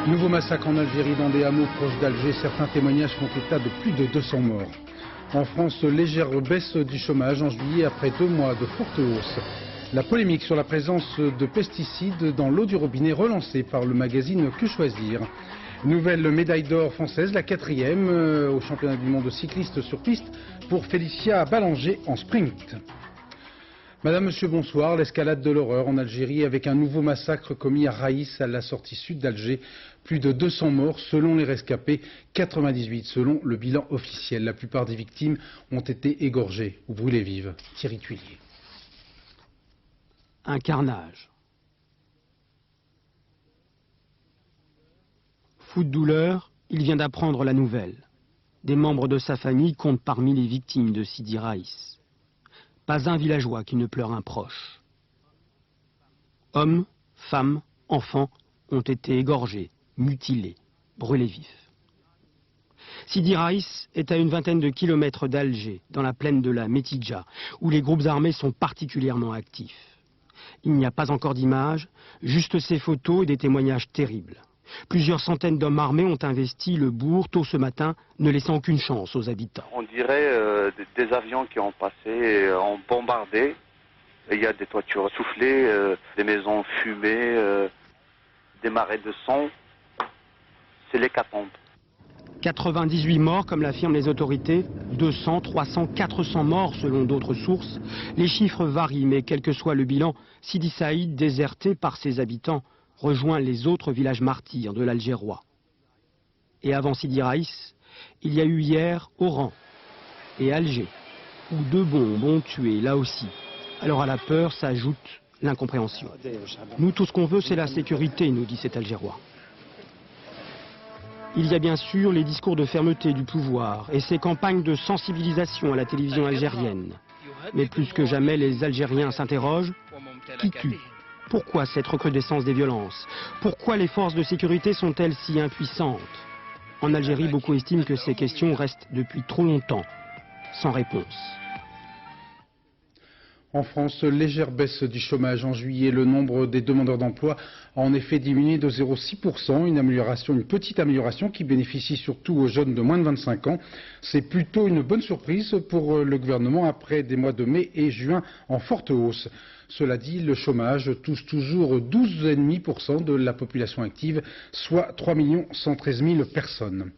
Nouveau massacre en Algérie dans des hameaux proches d'Alger. Certains témoignages font état de plus de 200 morts. En France, légère baisse du chômage en juillet après 2 mois de forte hausse. La polémique sur la présence de pesticides dans l'eau du robinet relancée par le magazine Que Choisir. Nouvelle médaille d'or française, la 4e au championnat du monde cycliste sur piste pour Félicia Ballanger en sprint. Madame, Monsieur, bonsoir. L'escalade de l'horreur en Algérie avec un nouveau massacre commis à Raïs, à la sortie sud d'Alger. Plus de 200 morts selon les rescapés, 98 selon le bilan officiel. La plupart des victimes ont été égorgées ou brûlées vives. Thierry Tuillier. Un carnage. Fou de douleur, il vient d'apprendre la nouvelle. Des membres de sa famille comptent parmi les victimes de Sidi Raïs. Pas un villageois qui ne pleure un proche. Hommes, femmes, enfants ont été égorgés, mutilés, brûlés vifs. Sidi Raïs est à une vingtaine de kilomètres d'Alger, dans la plaine de la Métidja, où les groupes armés sont particulièrement actifs. Il n'y a pas encore d'images, juste ces photos et des témoignages terribles. Plusieurs centaines d'hommes armés ont investi le bourg tôt ce matin, ne laissant aucune chance aux habitants. On dirait des avions qui ont passé, ont bombardé. Il y a des toitures soufflées, des maisons fumées, des marais de sang. C'est l'hécatombe. 98 morts, comme l'affirment les autorités, 200, 300, 400 morts selon d'autres sources. Les chiffres varient, mais quel que soit le bilan, Sidi Saïd, déserté par ses habitants, rejoint les autres villages martyrs de l'Algérois. Et avant Sidi Raïs, il y a eu hier Oran et Alger, où 2 bombes ont tué là aussi. Alors à la peur s'ajoute l'incompréhension. Nous, tout ce qu'on veut, c'est la sécurité, nous dit cet Algérois. Il y a bien sûr les discours de fermeté du pouvoir et ces campagnes de sensibilisation à la télévision algérienne. Mais plus que jamais, les Algériens s'interrogent. Qui tue ? Pourquoi cette recrudescence des violences? Pourquoi les forces de sécurité sont-elles si impuissantes? En Algérie, beaucoup estiment que ces questions restent depuis trop longtemps sans réponse. En France, légère baisse du chômage en juillet. Le nombre des demandeurs d'emploi a en effet diminué de 0,6%. Une petite amélioration qui bénéficie surtout aux jeunes de moins de 25 ans. C'est plutôt une bonne surprise pour le gouvernement après des mois de mai et juin en forte hausse. Cela dit, le chômage touche toujours 12,5% de la population active, soit 3 113 000 personnes.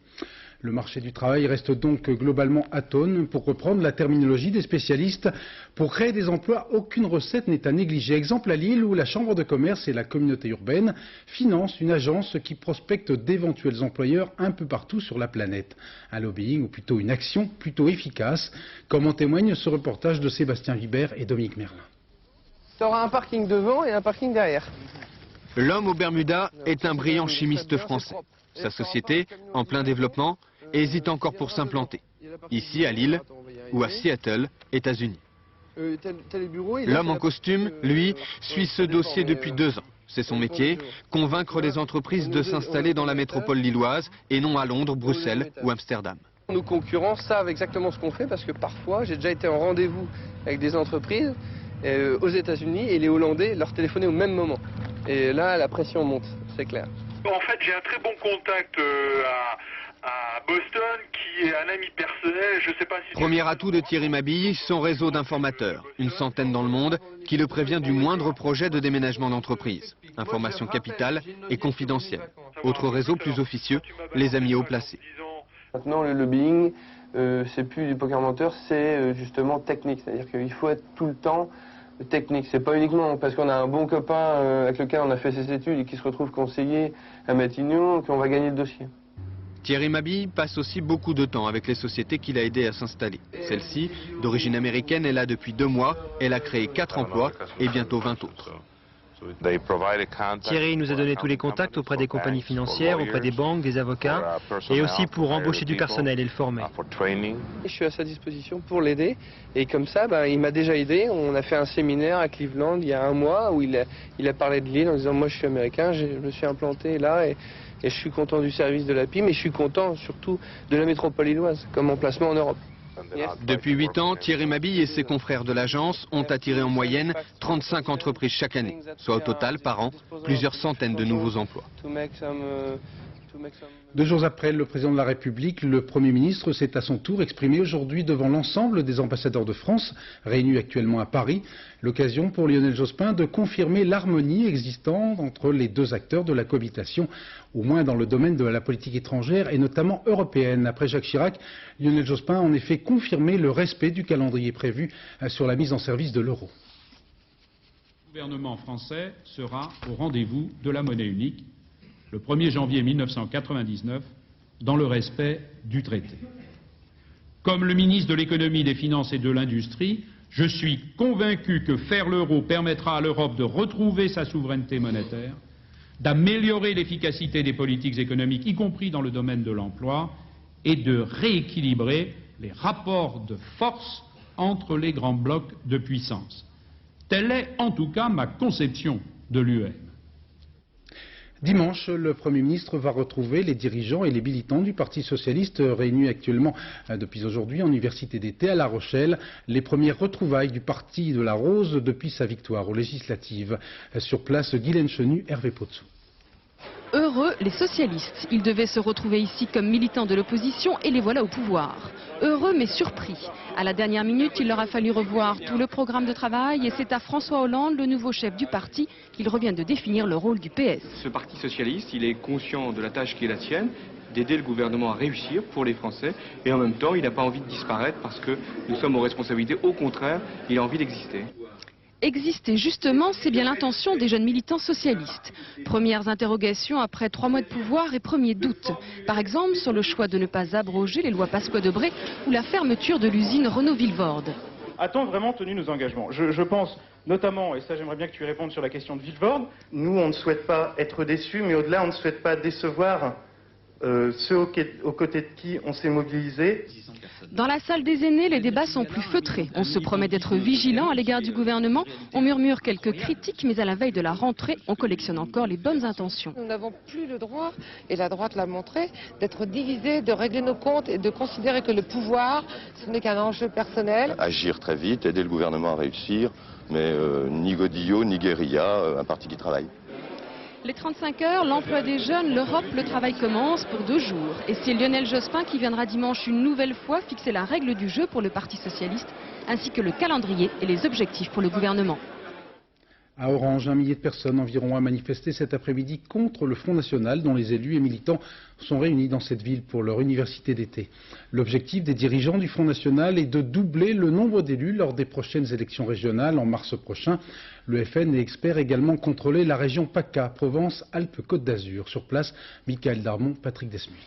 Le marché du travail reste donc globalement atone. Pour reprendre la terminologie des spécialistes, pour créer des emplois, aucune recette n'est à négliger. Exemple à Lille où la Chambre de commerce et la communauté urbaine financent une agence qui prospecte d'éventuels employeurs un peu partout sur la planète. Un lobbying ou plutôt une action plutôt efficace, comme en témoigne ce reportage de Sébastien Vibert et Dominique Merlin. Tu auras un parking devant et un parking derrière. L'homme aux Bermudas est un brillant chimiste français. Sa société, en plein développement, hésite encore pour s'implanter. Ici, à Lille ou à Seattle, États-Unis. L'homme en costume, lui, suit ce dossier depuis 2 ans. C'est son métier, convaincre les entreprises de s'installer dans la métropole lilloise et non à Londres, Bruxelles ou Amsterdam. Nos concurrents savent exactement ce qu'on fait parce que parfois, j'ai déjà été en rendez-vous avec des entreprises aux États-Unis et les Hollandais leur téléphonaient au même moment. Et là, la pression monte, c'est clair. En fait, j'ai un très bon contact à Boston, qui est un ami personnel. Je sais pas si... Premier atout de Thierry Mabille, son réseau d'informateurs, une centaine dans le monde, qui le prévient du moindre projet de déménagement d'entreprise. Information capitale et confidentielle. Autre réseau plus officieux, les amis haut placés. Maintenant, le lobbying, c'est plus du poker menteur, c'est justement technique. C'est-à-dire qu'il faut être tout le temps technique. C'est pas uniquement parce qu'on a un bon copain avec lequel on a fait ses études et qui se retrouve conseiller à Matignon qu'on va gagner le dossier. Thierry Mabille passe aussi beaucoup de temps avec les sociétés qu'il a aidé à s'installer. Celle-ci, d'origine américaine, est là depuis 2 mois. Elle a créé 4 emplois et bientôt 20 autres. Thierry nous a donné tous les contacts auprès des compagnies financières, auprès des banques, des avocats, et aussi pour embaucher du personnel et le former. Je suis à sa disposition pour l'aider, et comme ça, il m'a déjà aidé. On a fait un séminaire à Cleveland il y a 1 mois où il a parlé de Lille en disant « moi je suis américain, je me suis implanté là et je suis content du service de la PIM et je suis content surtout de la métropole lilloise comme emplacement en Europe ». Depuis 8 ans, Thierry Mabille et ses confrères de l'agence ont attiré en moyenne 35 entreprises chaque année, soit au total, par an, plusieurs centaines de nouveaux emplois. 2 jours après le président de la République, le Premier ministre s'est à son tour exprimé aujourd'hui devant l'ensemble des ambassadeurs de France, réunis actuellement à Paris. L'occasion pour Lionel Jospin de confirmer l'harmonie existante entre les deux acteurs de la cohabitation, au moins dans le domaine de la politique étrangère et notamment européenne. Après Jacques Chirac, Lionel Jospin a en effet confirmé le respect du calendrier prévu sur la mise en service de l'euro. Le gouvernement français sera au rendez-vous de la monnaie unique le 1er janvier 1999, dans le respect du traité. Comme le ministre de l'économie, des finances et de l'industrie, je suis convaincu que faire l'euro permettra à l'Europe de retrouver sa souveraineté monétaire, d'améliorer l'efficacité des politiques économiques, y compris dans le domaine de l'emploi, et de rééquilibrer les rapports de force entre les grands blocs de puissance. Telle est en tout cas ma conception de l'UE. Dimanche, le Premier ministre va retrouver les dirigeants et les militants du Parti socialiste réunis actuellement depuis aujourd'hui en université d'été à La Rochelle. Les premières retrouvailles du Parti de la Rose depuis sa victoire aux législatives. Sur place, Guylaine Chenu, Hervé Potsou. Heureux les socialistes. Ils devaient se retrouver ici comme militants de l'opposition et les voilà au pouvoir. Heureux mais surpris. À la dernière minute, il leur a fallu revoir tout le programme de travail et c'est à François Hollande, le nouveau chef du parti, qu'il revient de définir le rôle du PS. Ce parti socialiste, il est conscient de la tâche qui est la sienne, d'aider le gouvernement à réussir pour les Français et en même temps, il n'a pas envie de disparaître parce que nous sommes aux responsabilités. Au contraire, il a envie d'exister. Exister, justement, c'est bien l'intention des jeunes militants socialistes. Premières interrogations après 3 mois de pouvoir et premiers doutes. Par exemple, sur le choix de ne pas abroger les lois Pasqua-Debré ou la fermeture de l'usine Renault-Villevorde. A-t-on vraiment tenu nos engagements ? Je pense notamment, et ça j'aimerais bien que tu répondes sur la question de Villevorde, nous on ne souhaite pas être déçus, mais au-delà on ne souhaite pas décevoir ceux aux côtés de qui on s'est mobilisé. Dans la salle des aînés, les débats sont plus feutrés. On se promet d'être vigilant à l'égard du gouvernement. On murmure quelques critiques, mais à la veille de la rentrée, on collectionne encore les bonnes intentions. Nous n'avons plus le droit, et la droite l'a montré, d'être divisés, de régler nos comptes et de considérer que le pouvoir, ce n'est qu'un enjeu personnel. Agir très vite, aider le gouvernement à réussir, mais ni Godillot, ni guérilla, un parti qui travaille. Les 35 heures, l'emploi des jeunes, l'Europe, le travail commence pour 2 jours. Et c'est Lionel Jospin qui viendra dimanche une nouvelle fois fixer la règle du jeu pour le Parti socialiste, ainsi que le calendrier et les objectifs pour le gouvernement. À Orange, 1 millier de personnes environ a manifesté cet après-midi contre le Front National, dont les élus et militants sont réunis dans cette ville pour leur université d'été. L'objectif des dirigeants du Front National est de doubler le nombre d'élus lors des prochaines élections régionales en mars prochain. Le FN espère également contrôler la région PACA, Provence-Alpes-Côte d'Azur. Sur place, Michael Darmon, Patrick Desmuy.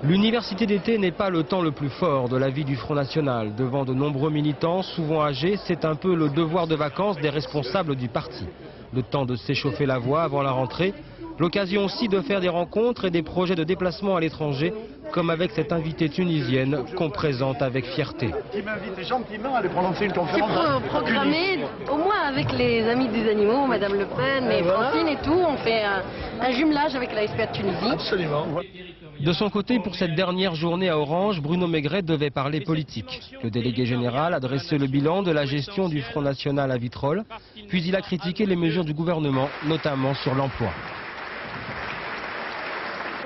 L'université d'été n'est pas le temps le plus fort de la vie du Front National. Devant de nombreux militants, souvent âgés, c'est un peu le devoir de vacances des responsables du parti. Le temps de s'échauffer la voix avant la rentrée, l'occasion aussi de faire des rencontres et des projets de déplacement à l'étranger, comme avec cette invitée tunisienne qu'on présente avec fierté. Qui m'invite gentiment à aller prononcer une conférence. C'est programmé, au moins avec les Amis des Animaux, Madame Le Pen et Francine et tout, on fait un jumelage avec la SPA de Tunisie. Absolument. De son côté, pour cette dernière journée à Orange, Bruno Maigret devait parler politique. Le délégué général a dressé le bilan de la gestion du Front National à Vitrolles, puis il a critiqué les mesures du gouvernement, notamment sur l'emploi.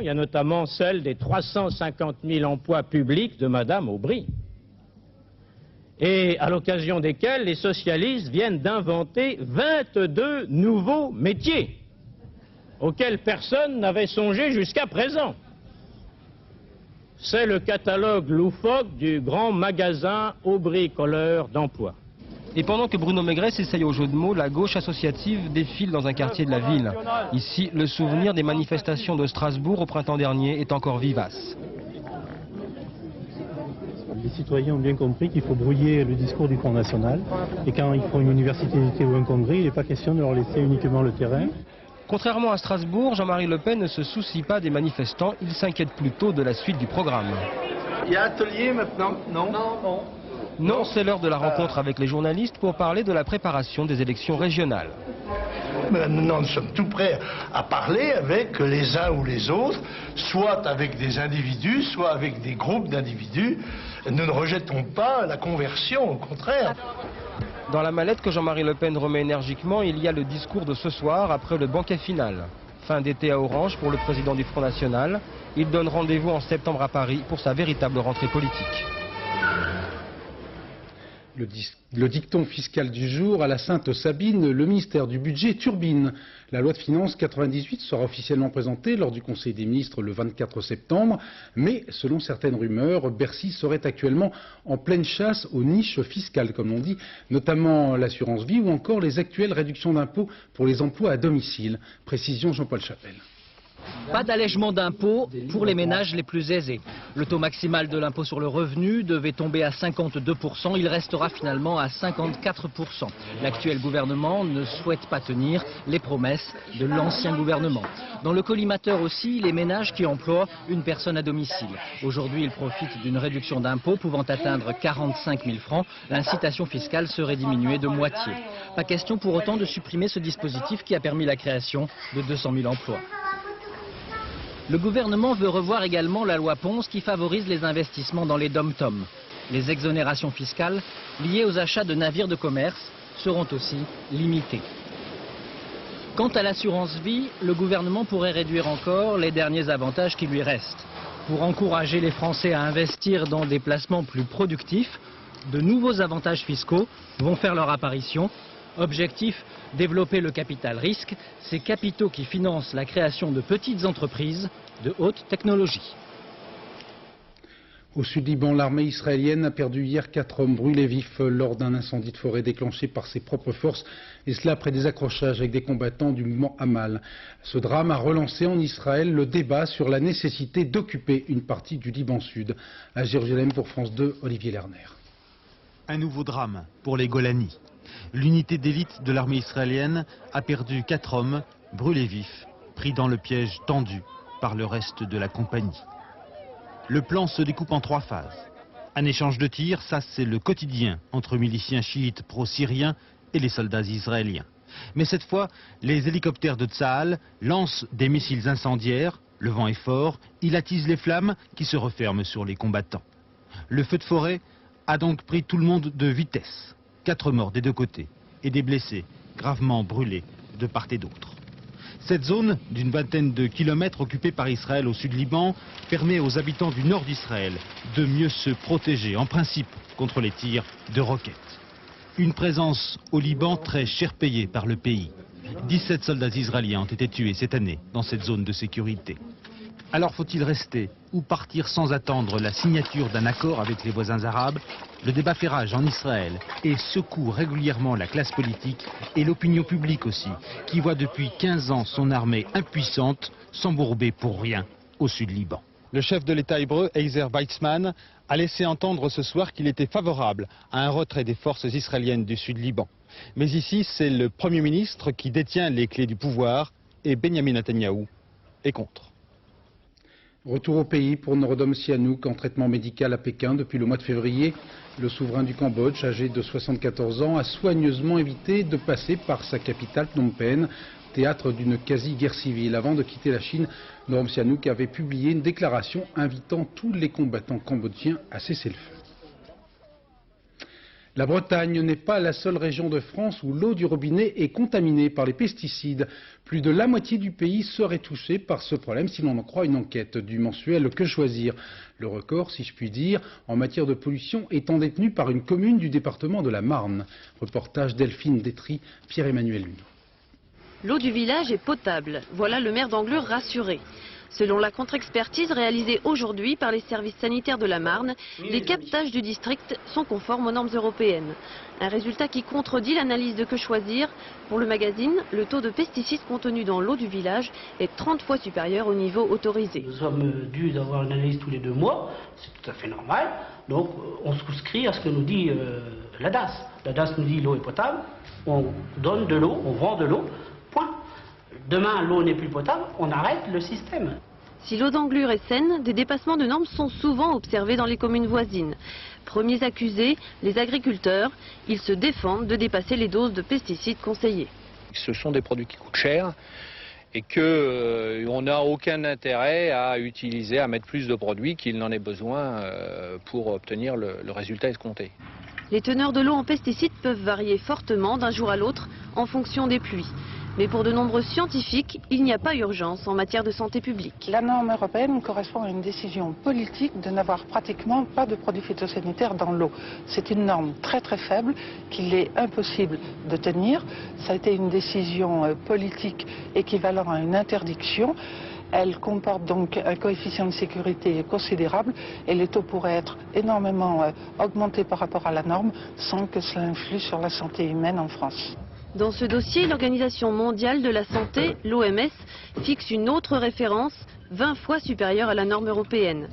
Il y a notamment celle des 350 000 emplois publics de Madame Aubry, et à l'occasion desquels les socialistes viennent d'inventer 22 nouveaux métiers, auxquels personne n'avait songé jusqu'à présent. C'est le catalogue loufoque du grand magasin Aubry-Colleur d'emploi. Et pendant que Bruno Maigret s'essaye au jeu de mots, la gauche associative défile dans un quartier de la ville. Ici, le souvenir des manifestations de Strasbourg au printemps dernier est encore vivace. Les citoyens ont bien compris qu'il faut brouiller le discours du Front National. Et quand ils font une université d'été ou un congrès, il n'est pas question de leur laisser uniquement le terrain. Contrairement à Strasbourg, Jean-Marie Le Pen ne se soucie pas des manifestants, il s'inquiète plutôt de la suite du programme. Il y a atelier maintenant? Non. Non, c'est l'heure de la rencontre avec les journalistes pour parler de la préparation des élections régionales. Maintenant, nous sommes tout prêts à parler avec les uns ou les autres, soit avec des individus, soit avec des groupes d'individus. Nous ne rejetons pas la conversion, au contraire. Dans la mallette que Jean-Marie Le Pen remet énergiquement, il y a le discours de ce soir après le banquet final. Fin d'été à Orange pour le président du Front National. Il donne rendez-vous en septembre à Paris pour sa véritable rentrée politique. Le dicton fiscal du jour, à la Sainte-Sabine, le ministère du Budget turbine. La loi de finances 98 sera officiellement présentée lors du Conseil des ministres le 24 septembre, mais selon certaines rumeurs, Bercy serait actuellement en pleine chasse aux niches fiscales, comme on dit, notamment l'assurance vie ou encore les actuelles réductions d'impôts pour les emplois à domicile. Précision Jean-Paul Chapelle. Pas d'allègement d'impôts pour les ménages les plus aisés. Le taux maximal de l'impôt sur le revenu devait tomber à 52%, il restera finalement à 54%. L'actuel gouvernement ne souhaite pas tenir les promesses de l'ancien gouvernement. Dans le collimateur aussi, les ménages qui emploient une personne à domicile. Aujourd'hui, ils profitent d'une réduction d'impôt pouvant atteindre 45 000 francs. L'incitation fiscale serait diminuée de moitié. Pas question pour autant de supprimer ce dispositif qui a permis la création de 200 000 emplois. Le gouvernement veut revoir également la loi Ponce qui favorise les investissements dans les dom-toms. Les exonérations fiscales liées aux achats de navires de commerce seront aussi limitées. Quant à l'assurance vie, le gouvernement pourrait réduire encore les derniers avantages qui lui restent. Pour encourager les Français à investir dans des placements plus productifs, de nouveaux avantages fiscaux vont faire leur apparition. Objectif, développer le capital risque, ces capitaux qui financent la création de petites entreprises de haute technologie. Au sud-Liban, l'armée israélienne a perdu hier 4 hommes brûlés vifs lors d'un incendie de forêt déclenché par ses propres forces, et cela après des accrochages avec des combattants du mouvement Hamal. Ce drame a relancé en Israël le débat sur la nécessité d'occuper une partie du Liban Sud. À Jérusalem pour France 2, Olivier Lerner. Un nouveau drame pour les Golani. L'unité d'élite de l'armée israélienne a perdu 4 hommes brûlés vifs, pris dans le piège tendu par le reste de la compagnie. Le plan se découpe en 3 phases. Un échange de tirs, ça c'est le quotidien entre miliciens chiites pro-syriens et les soldats israéliens. Mais cette fois, les hélicoptères de Tsahal lancent des missiles incendiaires, le vent est fort, il attise les flammes qui se referment sur les combattants. Le feu de forêt a donc pris tout le monde de vitesse. 4 morts des 2 côtés et des blessés gravement brûlés de part et d'autre. Cette zone d'une vingtaine de kilomètres occupée par Israël au sud-Liban permet aux habitants du nord d'Israël de mieux se protéger en principe contre les tirs de roquettes. Une présence au Liban très cher payée par le pays. 17 soldats israéliens ont été tués cette année dans cette zone de sécurité. Alors faut-il rester ou partir sans attendre la signature d'un accord avec les voisins arabes? Le débat fait rage en Israël et secoue régulièrement la classe politique et l'opinion publique aussi, qui voit depuis 15 ans son armée impuissante s'embourber pour rien au sud-Liban. Le chef de l'État hébreu, Eizer Weizmann, a laissé entendre ce soir qu'il était favorable à un retrait des forces israéliennes du sud-Liban. Mais ici, c'est le Premier ministre qui détient les clés du pouvoir et Benyamin Netanyahou est contre. Retour au pays pour Norodom Sihanouk en traitement médical à Pékin depuis le mois de février. Le souverain du Cambodge, âgé de 74 ans, a soigneusement évité de passer par sa capitale Phnom Penh, théâtre d'une quasi-guerre civile. Avant de quitter la Chine, Norodom Sihanouk avait publié une déclaration invitant tous les combattants cambodgiens à cesser le feu. La Bretagne n'est pas la seule région de France où l'eau du robinet est contaminée par les pesticides. Plus de la moitié du pays serait touchée par ce problème si l'on en croit une enquête du mensuel Que Choisir. Le record, si je puis dire, en matière de pollution étant détenu par une commune du département de la Marne. Reportage Delphine Détry, Pierre-Emmanuel Luneau. L'eau du village est potable. Voilà le maire d'Anglure rassuré. Selon la contre-expertise réalisée aujourd'hui par les services sanitaires de la Marne, les captages du district sont conformes aux normes européennes. Un résultat qui contredit l'analyse de Que Choisir. Pour le magazine, le taux de pesticides contenus dans l'eau du village est 30 fois supérieur au niveau autorisé. Nous sommes dus d'avoir une analyse tous les 2 mois, c'est tout à fait normal. Donc on souscrit à ce que nous dit la DAS. La DAS nous dit l'eau est potable, on donne de l'eau, on vend de l'eau, point. Demain, l'eau n'est plus potable, on arrête le système. Si l'eau d'Anglure est saine, des dépassements de normes sont souvent observés dans les communes voisines. Premiers accusés, les agriculteurs. Ils se défendent de dépasser les doses de pesticides conseillées. Ce sont des produits qui coûtent cher et qu'on n'a aucun intérêt à utiliser, à mettre plus de produits qu'il n'en ait besoin pour obtenir le résultat escompté. Les teneurs de l'eau en pesticides peuvent varier fortement d'un jour à l'autre en fonction des pluies. Mais pour de nombreux scientifiques, il n'y a pas urgence en matière de santé publique. La norme européenne correspond à une décision politique de n'avoir pratiquement pas de produits phytosanitaires dans l'eau. C'est une norme très très faible qu'il est impossible de tenir. Ça a été une décision politique équivalent à une interdiction. Elle comporte donc un coefficient de sécurité considérable et les taux pourraient être énormément augmentés par rapport à la norme sans que cela influe sur la santé humaine en France. Dans ce dossier, l'Organisation mondiale de la santé, l'OMS, fixe une autre référence 20 fois supérieure à la norme européenne.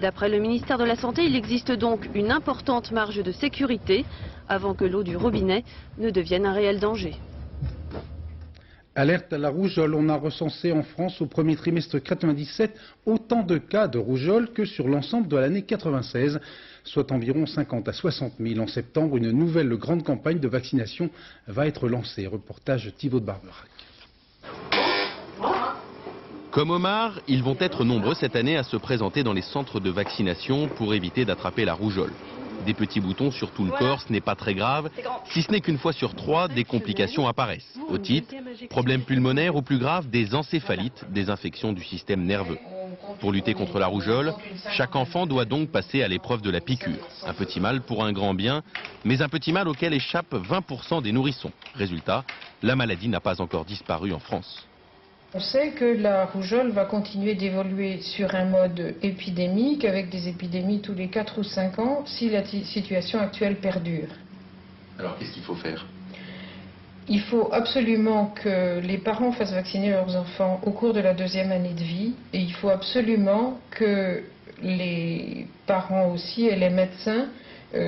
D'après le ministère de la Santé, il existe donc une importante marge de sécurité avant que l'eau du robinet ne devienne un réel danger. Alerte à la rougeole. On a recensé en France au premier trimestre 97 autant de cas de rougeole que sur l'ensemble de l'année 96, soit environ 50 à 60 000. En septembre, une nouvelle grande campagne de vaccination va être lancée. Reportage Thibaut de Barberac. Comme Omar, ils vont être nombreux cette année à se présenter dans les centres de vaccination pour éviter d'attraper la rougeole. Des petits boutons sur tout le corps, ce n'est pas très grave, si ce n'est qu'une fois sur 3, des complications apparaissent. Otite, problèmes pulmonaires ou plus grave, des encéphalites, des infections du système nerveux. Pour lutter contre la rougeole, chaque enfant doit donc passer à l'épreuve de la piqûre. Un petit mal pour un grand bien, mais un petit mal auquel échappent 20% des nourrissons. Résultat, la maladie n'a pas encore disparu en France. On sait que la rougeole va continuer d'évoluer sur un mode épidémique, avec des épidémies tous les 4 ou 5 ans, si la situation actuelle perdure. Alors qu'est-ce qu'il faut faire ? Il faut absolument que les parents fassent vacciner leurs enfants au cours de la 2e année de vie, et il faut absolument que les parents aussi et les médecins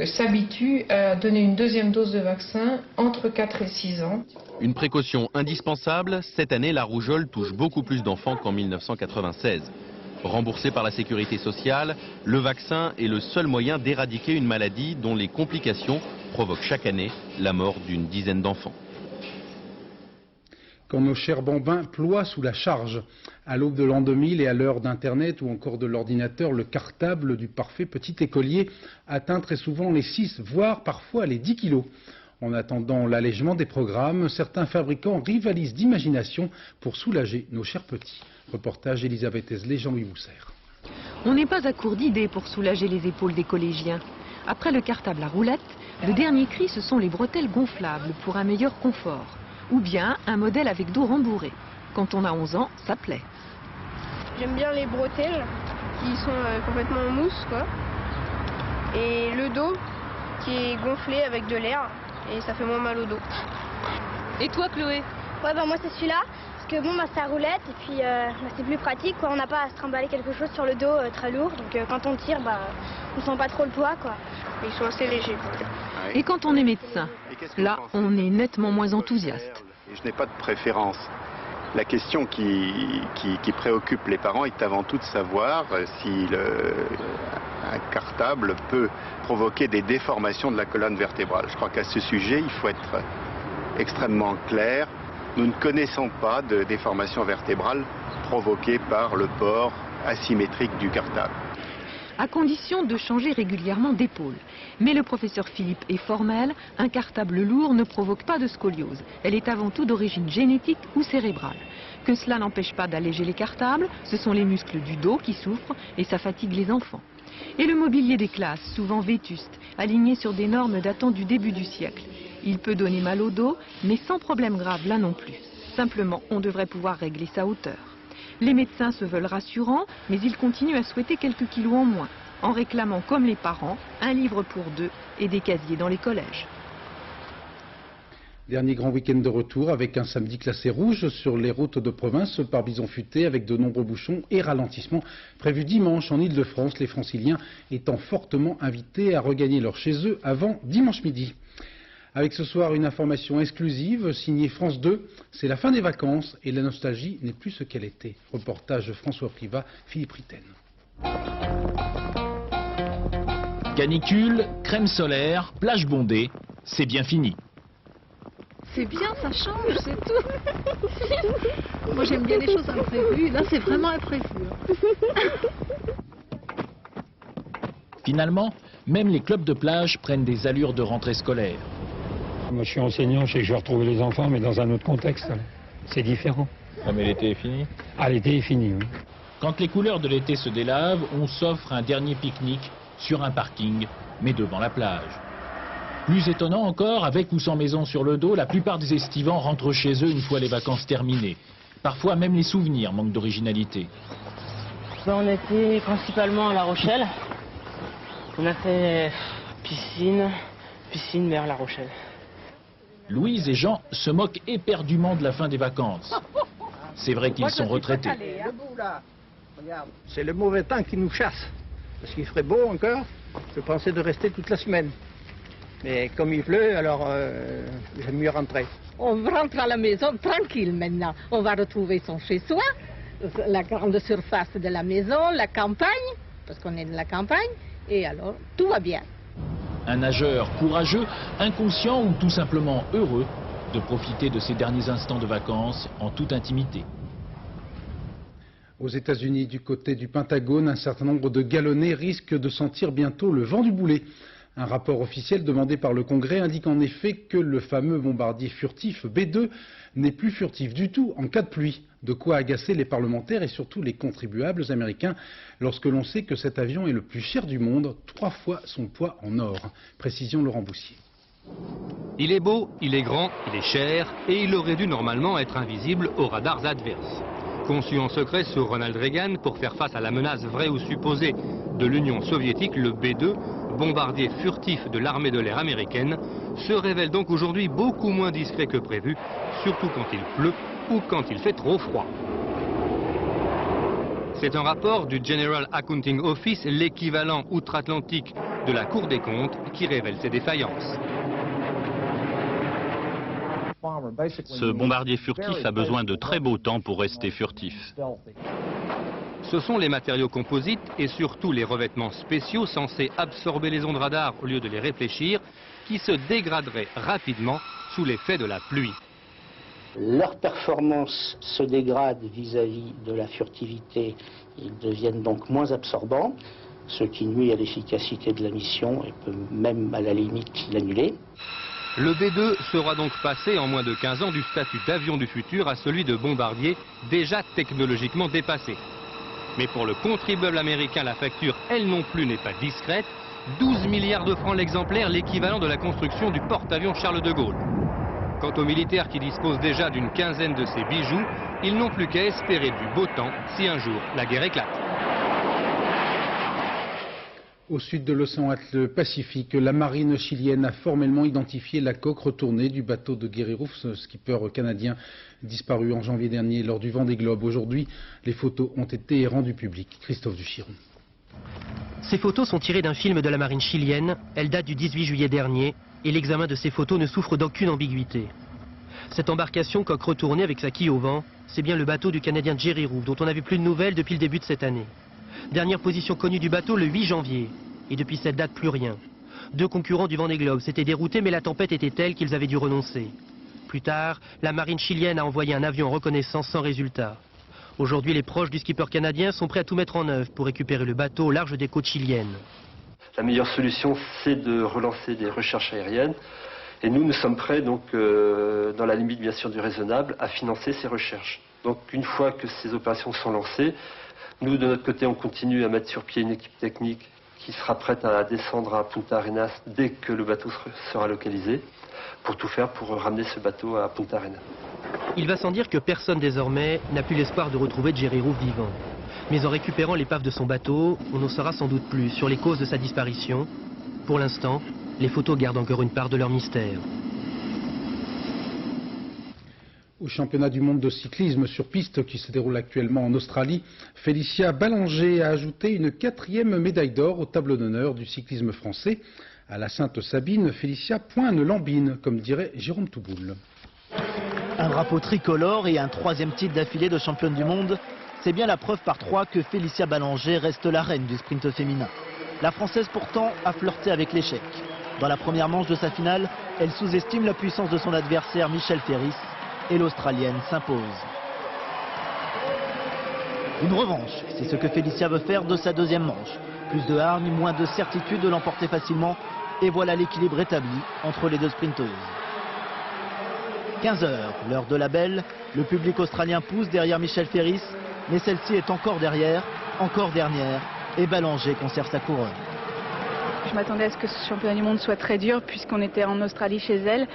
s'habituent à donner une 2e dose de vaccin entre 4 et 6 ans. Une précaution indispensable, cette année la rougeole touche beaucoup plus d'enfants qu'en 1996. Remboursé par la sécurité sociale, le vaccin est le seul moyen d'éradiquer une maladie dont les complications provoquent chaque année la mort d'une dizaine d'enfants. Quand nos chers bambins ploient sous la charge, à l'aube de l'an 2000 et à l'heure d'Internet ou encore de l'ordinateur, le cartable du parfait petit écolier atteint très souvent les 6, voire parfois les 10 kilos. En attendant l'allègement des programmes, certains fabricants rivalisent d'imagination pour soulager nos chers petits. Reportage Elisabeth Esley, Jean-Louis Bousser. On n'est pas à court d'idées pour soulager les épaules des collégiens. Après le cartable à roulettes, le dernier cri, ce sont les bretelles gonflables pour un meilleur confort. Ou bien un modèle avec dos rembourré. Quand on a 11 ans, ça plaît. J'aime bien les bretelles qui sont complètement en mousse, quoi. Et le dos qui est gonflé avec de l'air et ça fait moins mal au dos. Et toi, Chloé? Ouais, moi c'est celui-là. Parce que bon, c'est à roulette et puis c'est plus pratique, quoi. On n'a pas à se trimballer quelque chose sur le dos très lourd. Donc quand on tire, on sent pas trop le poids, quoi. Ils sont assez légers. Et quand on est médecin, là, on est nettement moins enthousiaste. Je n'ai pas de préférence. La question qui préoccupe les parents est avant tout de savoir si un cartable peut provoquer des déformations de la colonne vertébrale. Je crois qu'à ce sujet, il faut être extrêmement clair. Nous ne connaissons pas de déformation vertébrale provoquée par le port asymétrique du cartable. À condition de changer régulièrement d'épaule. Mais le professeur Philippe est formel, un cartable lourd ne provoque pas de scoliose. Elle est avant tout d'origine génétique ou cérébrale. Que cela n'empêche pas d'alléger les cartables, ce sont les muscles du dos qui souffrent et ça fatigue les enfants. Et le mobilier des classes, souvent vétuste, aligné sur des normes datant du début du siècle. Il peut donner mal au dos, mais sans problème grave là non plus. Simplement, on devrait pouvoir régler sa hauteur. Les médecins se veulent rassurants, mais ils continuent à souhaiter quelques kilos en moins, en réclamant, comme les parents, un livre pour 2 et des casiers dans les collèges. Dernier grand week-end de retour avec un samedi classé rouge sur les routes de province par bison futé avec de nombreux bouchons et ralentissements prévus dimanche en Ile-de-France, les franciliens étant fortement invités à regagner leur chez eux avant dimanche midi. Avec ce soir une information exclusive signée France 2, c'est la fin des vacances et la nostalgie n'est plus ce qu'elle était. Reportage François Privat, Philippe Ritten. Canicule, crème solaire, plage bondée, c'est bien fini. C'est bien, ça change, c'est tout. Moi j'aime bien les choses imprévues, là c'est vraiment imprévu. Finalement, même les clubs de plage prennent des allures de rentrée scolaire. Moi je suis enseignant, je sais que je vais retrouver les enfants, mais dans un autre contexte. C'est différent. Ah mais l'été est fini? Ah, l'été est fini, oui. Quand les couleurs de l'été se délavent, on s'offre un dernier pique-nique sur un parking, mais devant la plage. Plus étonnant encore, avec ou sans maison sur le dos, la plupart des estivants rentrent chez eux une fois les vacances terminées. Parfois même les souvenirs manquent d'originalité. On était principalement à La Rochelle. On a fait piscine, mer La Rochelle. Louise et Jean se moquent éperdument de la fin des vacances. C'est vrai qu'ils sont retraités. C'est le mauvais temps qui nous chasse. Parce qu'il ferait beau encore, je pensais de rester toute la semaine. Mais comme il pleut, alors j'aime mieux rentrer. On rentre à la maison tranquille maintenant. On va retrouver son chez-soi, la grande surface de la maison, la campagne, parce qu'on est de la campagne, et alors tout va bien. Un nageur courageux, inconscient ou tout simplement heureux de profiter de ces derniers instants de vacances en toute intimité. Aux États-Unis, du côté du Pentagone, un certain nombre de galonnés risquent de sentir bientôt le vent du boulet. Un rapport officiel demandé par le Congrès indique en effet que le fameux bombardier furtif B-2 n'est plus furtif du tout en cas de pluie. De quoi agacer les parlementaires et surtout les contribuables américains lorsque l'on sait que cet avion est le plus cher du monde, 3 fois son poids en or. Précision Laurent Boussier. Il est beau, il est grand, il est cher et il aurait dû normalement être invisible aux radars adverses. Conçu en secret sous Ronald Reagan pour faire face à la menace vraie ou supposée de l'Union soviétique, le B-2, bombardier furtif de l'armée de l'air américaine, se révèle donc aujourd'hui beaucoup moins discret que prévu, surtout quand il pleut ou quand il fait trop froid. C'est un rapport du General Accounting Office, l'équivalent outre-Atlantique de la Cour des comptes, qui révèle ces défaillances. Ce bombardier furtif a besoin de très beau temps pour rester furtif. Ce sont les matériaux composites et surtout les revêtements spéciaux censés absorber les ondes radar au lieu de les réfléchir qui se dégraderaient rapidement sous l'effet de la pluie. Leur performance se dégrade vis-à-vis de la furtivité, ils deviennent donc moins absorbants, ce qui nuit à l'efficacité de la mission et peut même à la limite l'annuler. Le B-2 sera donc passé en moins de 15 ans du statut d'avion du futur à celui de bombardier déjà technologiquement dépassé. Mais pour le contribuable américain, la facture, elle non plus, n'est pas discrète. 12 milliards de francs l'exemplaire, l'équivalent de la construction du porte-avions Charles de Gaulle. Quant aux militaires qui disposent déjà d'une quinzaine de ces bijoux, ils n'ont plus qu'à espérer du beau temps si un jour la guerre éclate. Au sud de l'océan Pacifique, la marine chilienne a formellement identifié la coque retournée du bateau de Guerrero, ce skipper canadien disparu en janvier dernier lors du Vendée Globe. Aujourd'hui, les photos ont été rendues publiques. Christophe Duchiron. Ces photos sont tirées d'un film de la marine chilienne. Elles datent du 18 juillet dernier et l'examen de ces photos ne souffre d'aucune ambiguïté. Cette embarcation coque retournée avec sa quille au vent, c'est bien le bateau du Canadien Jerry Roof dont on n'a vu plus de nouvelles depuis le début de cette année. Dernière position connue du bateau le 8 janvier. Et depuis cette date, plus rien. 2 concurrents du Vendée Globe s'étaient déroutés, mais la tempête était telle qu'ils avaient dû renoncer. Plus tard, la marine chilienne a envoyé un avion en reconnaissance sans résultat. Aujourd'hui, les proches du skipper canadien sont prêts à tout mettre en œuvre pour récupérer le bateau au large des côtes chiliennes. La meilleure solution, c'est de relancer des recherches aériennes. Et nous sommes prêts, donc, dans la limite bien sûr du raisonnable, à financer ces recherches. Donc une fois que ces opérations sont lancées, nous, de notre côté, on continue à mettre sur pied une équipe technique qui sera prête à descendre à Punta Arenas dès que le bateau sera localisé, pour tout faire pour ramener ce bateau à Punta Arenas. Il va sans dire que personne désormais n'a plus l'espoir de retrouver Jerry Roof vivant. Mais en récupérant l'épave de son bateau, on en saura sans doute plus sur les causes de sa disparition. Pour l'instant, les photos gardent encore une part de leur mystère. Au championnat du monde de cyclisme sur piste qui se déroule actuellement en Australie, Félicia Ballanger a ajouté une 4e médaille d'or au tableau d'honneur du cyclisme français. À la Sainte-Sabine, Félicia pointe l'ambine, comme dirait Jérôme Touboul. Un drapeau tricolore et un 3e titre d'affilée de championne du monde, c'est bien la preuve par 3 que Félicia Ballanger reste la reine du sprint féminin. La Française pourtant a flirté avec l'échec. Dans la première manche de sa finale, elle sous-estime la puissance de son adversaire Michel Ferris et l'Australienne s'impose. Une revanche, c'est ce que Félicia veut faire de sa deuxième manche. Plus de hargne, moins de certitude de l'emporter facilement. Et voilà l'équilibre établi entre les deux sprinteuses. 15 h, l'heure de la belle. Le public australien pousse derrière Michel Ferris. Mais celle-ci est encore derrière, encore dernière. Et Ballanger conserve sa couronne. Je m'attendais à ce que ce championnat du monde soit très dur puisqu'on était en Australie chez elle.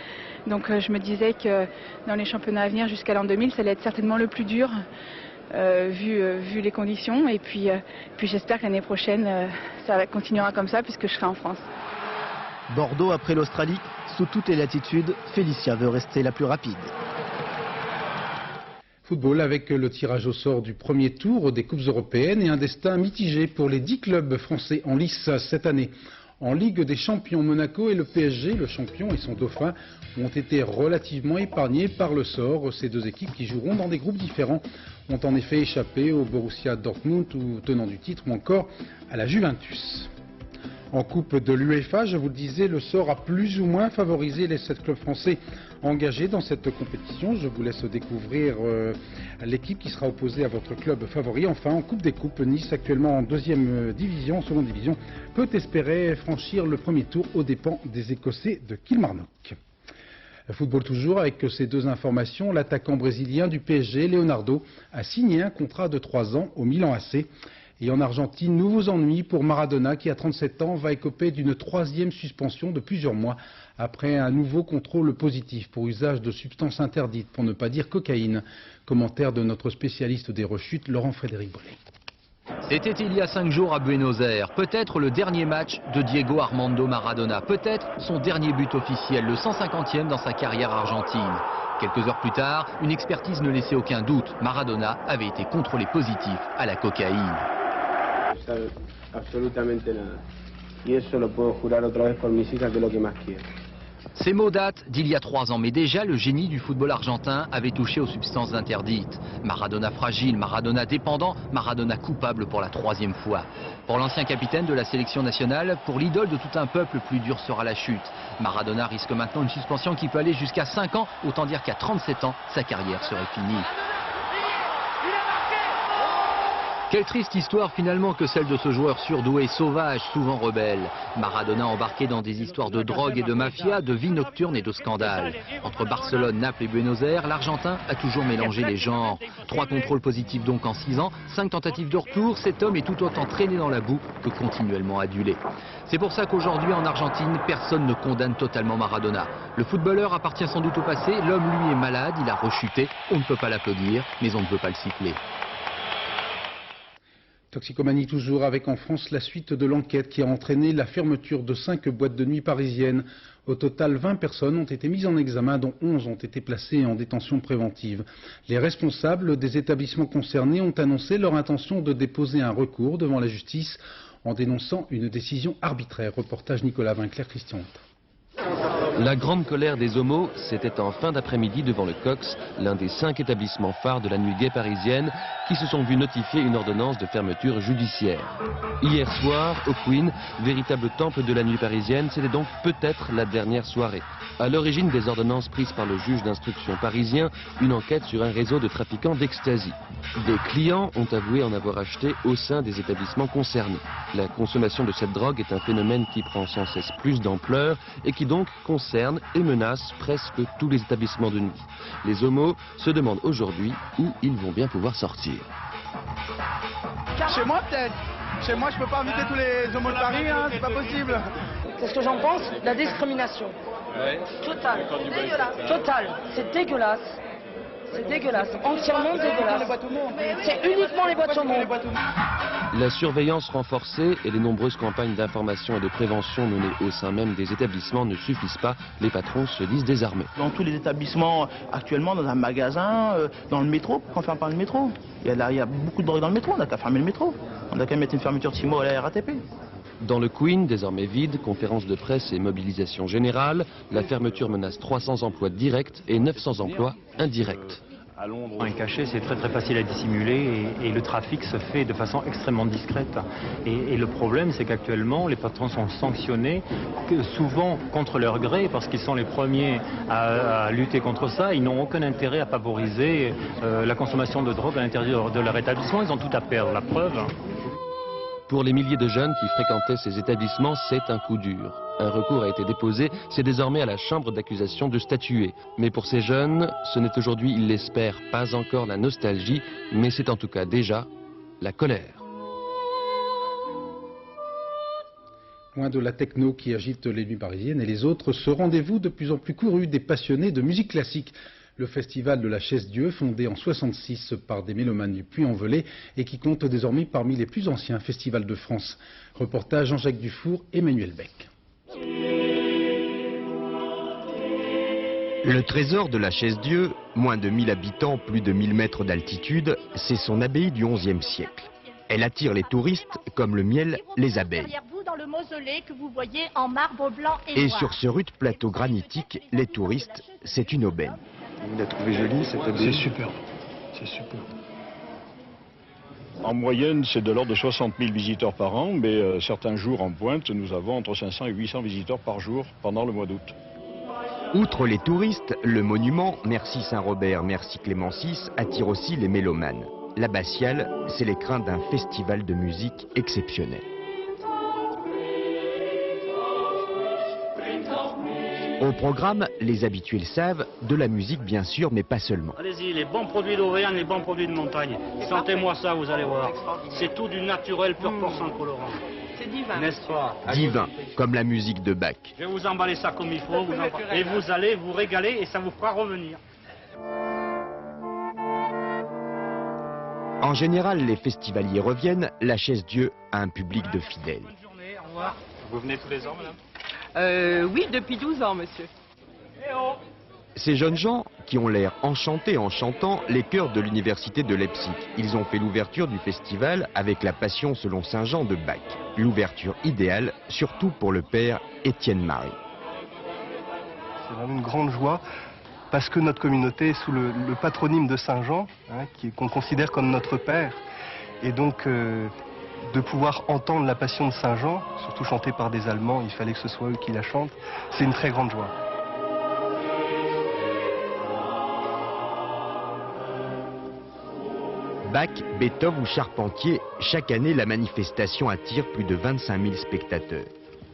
Donc je me disais que dans les championnats à venir jusqu'à l'an 2000, ça allait être certainement le plus dur. Vu les conditions, et puis j'espère que l'année prochaine ça continuera comme ça puisque je serai en France. Bordeaux après l'Australie, sous toutes les latitudes, Félicia veut rester la plus rapide. Football avec le tirage au sort du premier tour des Coupes européennes et un destin mitigé pour les 10 clubs français en lice cette année. En Ligue des Champions, Monaco et le PSG, le champion et son dauphin, ont été relativement épargnés par le sort. Ces deux équipes qui joueront dans des groupes différents ont en effet échappé au Borussia Dortmund, ou tenant du titre, ou encore à la Juventus. En Coupe de l'UEFA, je vous le disais, le sort a plus ou moins favorisé les 7 clubs français engagés dans cette compétition. Je vous laisse découvrir l'équipe qui sera opposée à votre club favori. Enfin, en Coupe des Coupes, Nice, actuellement en deuxième division, seconde division, peut espérer franchir le premier tour aux dépens des Écossais de Kilmarnock. Football toujours avec ces deux informations. L'attaquant brésilien du PSG, Leonardo, a signé un contrat de 3 ans au Milan AC. Et en Argentine, nouveaux ennuis pour Maradona qui, à 37 ans, va écoper d'une 3e suspension de plusieurs mois après un nouveau contrôle positif pour usage de substances interdites, pour ne pas dire cocaïne. Commentaire de notre spécialiste des rechutes, Laurent-Frédéric Bré. C'était il y a 5 jours à Buenos Aires, peut-être le dernier match de Diego Armando Maradona, peut-être son dernier but officiel, le 150e dans sa carrière argentine. Quelques heures plus tard, une expertise ne laissait aucun doute, Maradona avait été contrôlé positif à la cocaïne. Absolutamente nada. Y eso lo puedo jurar otra vez por mis hijas, que es lo que más quiero. Ces mots datent d'il y a 3 ans, mais déjà le génie du football argentin avait touché aux substances interdites. Maradona fragile, Maradona dépendant, Maradona coupable pour la 3e fois. Pour l'ancien capitaine de la sélection nationale, pour l'idole de tout un peuple, plus dure sera la chute. Maradona risque maintenant une suspension qui peut aller jusqu'à 5 ans, autant dire qu'à 37 ans, sa carrière serait finie. Quelle triste histoire finalement que celle de ce joueur surdoué, sauvage, souvent rebelle. Maradona embarqué dans des histoires de drogue et de mafia, de vie nocturne et de scandale. Entre Barcelone, Naples et Buenos Aires, l'Argentin a toujours mélangé les genres. 3 contrôles positifs donc en 6 ans, 5 tentatives de retour, cet homme est tout autant traîné dans la boue que continuellement adulé. C'est pour ça qu'aujourd'hui en Argentine, personne ne condamne totalement Maradona. Le footballeur appartient sans doute au passé, l'homme lui est malade, il a rechuté, on ne peut pas l'applaudir, mais on ne peut pas le siffler. Toxicomanie toujours avec en France la suite de l'enquête qui a entraîné la fermeture de 5 boîtes de nuit parisiennes. Au total, 20 personnes ont été mises en examen, dont 11 ont été placées en détention préventive. Les responsables des établissements concernés ont annoncé leur intention de déposer un recours devant la justice en dénonçant une décision arbitraire. Reportage Nicolas Vinclair, Christian. La grande colère des homos, c'était en fin d'après-midi devant le Cox, l'un des 5 établissements phares de la nuit gay parisienne, qui se sont vus notifier une ordonnance de fermeture judiciaire. Hier soir, au Queen, véritable temple de la nuit parisienne, c'était donc peut-être la dernière soirée. À l'origine des ordonnances prises par le juge d'instruction parisien, une enquête sur un réseau de trafiquants d'ecstasy. Des clients ont avoué en avoir acheté au sein des établissements concernés. La consommation de cette drogue est un phénomène qui prend sans cesse plus d'ampleur et qui donc concerne et menace presque tous les établissements de nuit. Les homos se demandent aujourd'hui où ils vont bien pouvoir sortir. Chez moi peut-être. Chez moi je peux pas inviter tous les homos de Paris, hein, c'est pas possible. Qu'est-ce que j'en pense? La discrimination. Ouais. Totale. Totale. C'est dégueulasse. C'est dégueulasse. Entièrement dégueulasse. C'est uniquement les boîtes au monde. La surveillance renforcée et les nombreuses campagnes d'information et de prévention menées au sein même des établissements ne suffisent pas. Les patrons se disent désarmés. Dans tous les établissements, actuellement, dans un magasin, dans le métro, pourquoi on ferme pas le métro? Il y a beaucoup de drogue dans le métro, on n'a qu'à fermer le métro. On n'a qu'à mettre une fermeture de 6 mois à la RATP. Dans le Queen, désormais vide, conférences de presse et mobilisation générale, la fermeture menace 300 emplois directs et 900 emplois indirects. Un cachet, c'est très facile à dissimuler et le trafic se fait de façon extrêmement discrète. Et le problème, c'est qu'actuellement, les patrons sont sanctionnés, souvent contre leur gré, parce qu'ils sont les premiers à lutter contre ça. Ils n'ont aucun intérêt à favoriser la consommation de drogue à l'intérieur de leur établissement. Ils ont tout à perdre, la preuve. Pour les milliers de jeunes qui fréquentaient ces établissements, c'est un coup dur. Un recours a été déposé, c'est désormais à la chambre d'accusation de statuer. Mais pour ces jeunes, ce n'est aujourd'hui, ils l'espèrent, pas encore la nostalgie, mais c'est en tout cas déjà la colère. Loin de la techno qui agite les nuits parisiennes et les autres, ce rendez-vous de plus en plus couru des passionnés de musique classique. Le festival de la Chaise-Dieu, fondé en 66 par des mélomanes du Puy-en-Velay et qui compte désormais parmi les plus anciens festivals de France. Reportage Jean-Jacques Dufour, Emmanuel Beck. Le trésor de la Chaise-Dieu, moins de 1000 habitants, plus de 1000 mètres d'altitude, c'est son abbaye du XIe siècle. Elle attire les touristes comme le miel les abeilles. Derrière vous, dans le mausolée que vous voyez en marbre blanc et Et noir. sur ce rude plateau granitique, les touristes, c'est une aubaine. Vous l'avez trouvé jolie cette abbaye? C'est super, c'est super. En moyenne, c'est de l'ordre de 60 000 visiteurs par an, mais certains jours en pointe, nous avons entre 500 et 800 visiteurs par jour pendant le mois d'août. Outre les touristes, le monument, merci Saint-Robert, merci Clément VI, attire aussi les mélomanes. L'abbatiale, c'est l'écrin d'un festival de musique exceptionnel. Au programme, les habitués le savent, de la musique bien sûr, mais pas seulement. Allez-y, les bons produits d'Auvergne, les bons produits de montagne. Sentez-moi ça, vous allez voir. C'est tout du naturel, pur porc sans colorant. C'est divin. N'est-ce pas? Divin, comme la musique de Bach. Je vais vous emballer ça comme il faut, et vous allez vous régaler et ça vous fera revenir. En général, les festivaliers reviennent, la Chaise-Dieu a un public de fidèles. Bonne journée, au revoir. Vous venez tous les ans, madame? Oui, depuis 12 ans, monsieur. Ces jeunes gens, qui ont l'air enchantés en chantant, les chœurs de l'université de Leipzig. Ils ont fait l'ouverture du festival avec la Passion selon Saint Jean de Bach. L'ouverture idéale, surtout pour le père Étienne Marie. C'est vraiment une grande joie, parce que notre communauté est sous le patronyme de Saint Jean, hein, qu'on considère comme notre père. Et donc, de pouvoir entendre la Passion de Saint Jean, surtout chantée par des Allemands, il fallait que ce soit eux qui la chantent, c'est une très grande joie. Bach, Beethoven ou Charpentier, chaque année la manifestation attire plus de 25 000 spectateurs.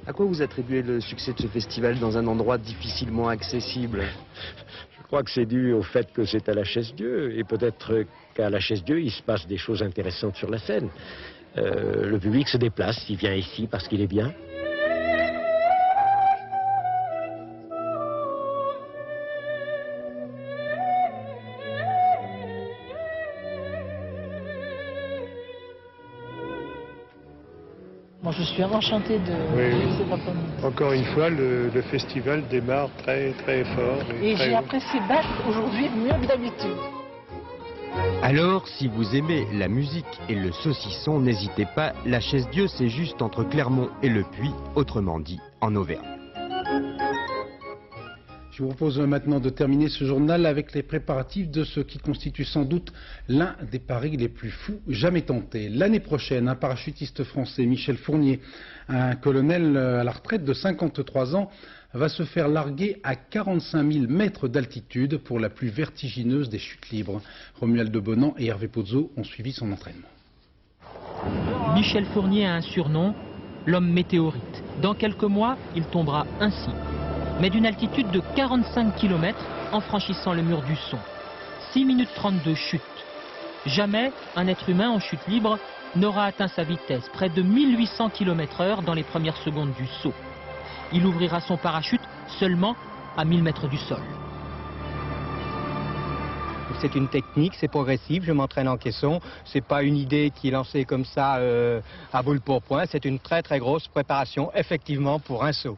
À quoi vous attribuez le succès de ce festival dans un endroit difficilement accessible? Je crois que c'est dû au fait que c'est à la Chaise-Dieu, et peut-être qu'à la Chaise-Dieu, il se passe des choses intéressantes sur la scène. Le public se déplace, il vient ici parce qu'il est bien. Moi, je suis enchantée de ce papa. Encore une fois, le festival démarre très fort. Et j'ai apprécié Bach aujourd'hui mieux que d'habitude. Alors, si vous aimez la musique et le saucisson, n'hésitez pas, la Chaise-Dieu, c'est juste entre Clermont et Le Puy, autrement dit, en Auvergne. Je vous propose maintenant de terminer ce journal avec les préparatifs de ce qui constitue sans doute l'un des paris les plus fous jamais tentés. L'année prochaine, un parachutiste français, Michel Fournier, un colonel à la retraite de 53 ans, va se faire larguer à 45 000 mètres d'altitude pour la plus vertigineuse des chutes libres. Romuald de Bonan et Hervé Pozzo ont suivi son entraînement. Michel Fournier a un surnom, l'homme météorite. Dans quelques mois, il tombera ainsi, mais d'une altitude de 45 km en franchissant le mur du son. 6 minutes 32 chutes. Jamais un être humain en chute libre n'aura atteint sa vitesse, près de 1800 km/h dans les premières secondes du saut. Il ouvrira son parachute seulement à 1000 mètres du sol. C'est une technique, c'est progressif, je m'entraîne en caisson. C'est pas une idée qui est lancée comme ça à boule pour point, c'est une très grosse préparation effectivement pour un saut.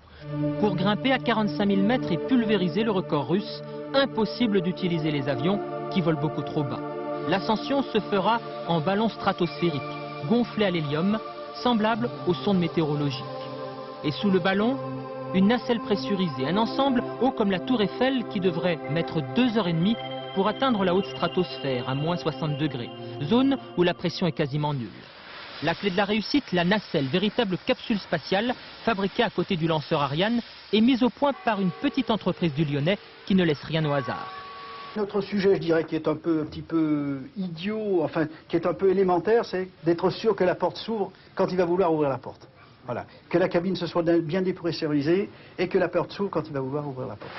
Pour grimper à 45 000 mètres et pulvériser le record russe, impossible d'utiliser les avions qui volent beaucoup trop bas. L'ascension se fera en ballon stratosphérique, gonflé à l'hélium, semblable aux sondes météorologiques. Et sous le ballon, une nacelle pressurisée, un ensemble haut comme la tour Eiffel qui devrait mettre 2h30 pour atteindre la haute stratosphère à moins 60 degrés, zone où la pression est quasiment nulle. La clé de la réussite, la nacelle, véritable capsule spatiale fabriquée à côté du lanceur Ariane et mise au point par une petite entreprise du Lyonnais qui ne laisse rien au hasard. Notre sujet, je dirais, qui est un petit peu idiot, enfin, qui est un peu élémentaire, c'est d'être sûr que la porte s'ouvre quand il va vouloir ouvrir la porte. Voilà. Que la cabine se soit bien dépressurisée et que la porte s'ouvre quand il va vouloir ouvrir la porte.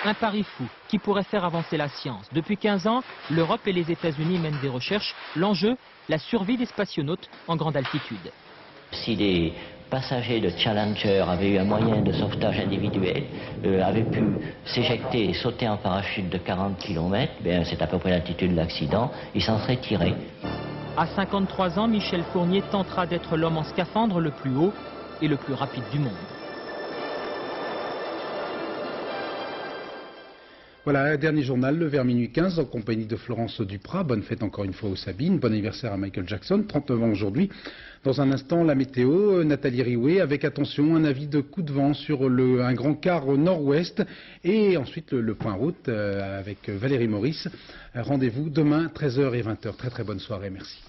Un pari fou qui pourrait faire avancer la science. Depuis 15 ans, l'Europe et les États-Unis mènent des recherches. L'enjeu, la survie des spationautes en grande altitude. Si les passagers de Challenger avaient eu un moyen de sauvetage individuel, avaient pu s'éjecter et sauter en parachute de 40 km, c'est à peu près l'altitude de l'accident, ils s'en seraient tirés. À 53 ans, Michel Fournier tentera d'être l'homme en scaphandre le plus haut et le plus rapide du monde. Voilà, dernier journal, le vers minuit 15, en compagnie de Florence Duprat. Bonne fête encore une fois aux Sabines. Bon anniversaire à Michael Jackson, 39 ans aujourd'hui. Dans un instant, la météo, Nathalie Riouet, avec attention, un avis de coup de vent sur un grand quart nord-ouest. Et ensuite, le point route avec Valérie Maurice. Rendez-vous demain, 13h et 20h. Très très bonne soirée, merci.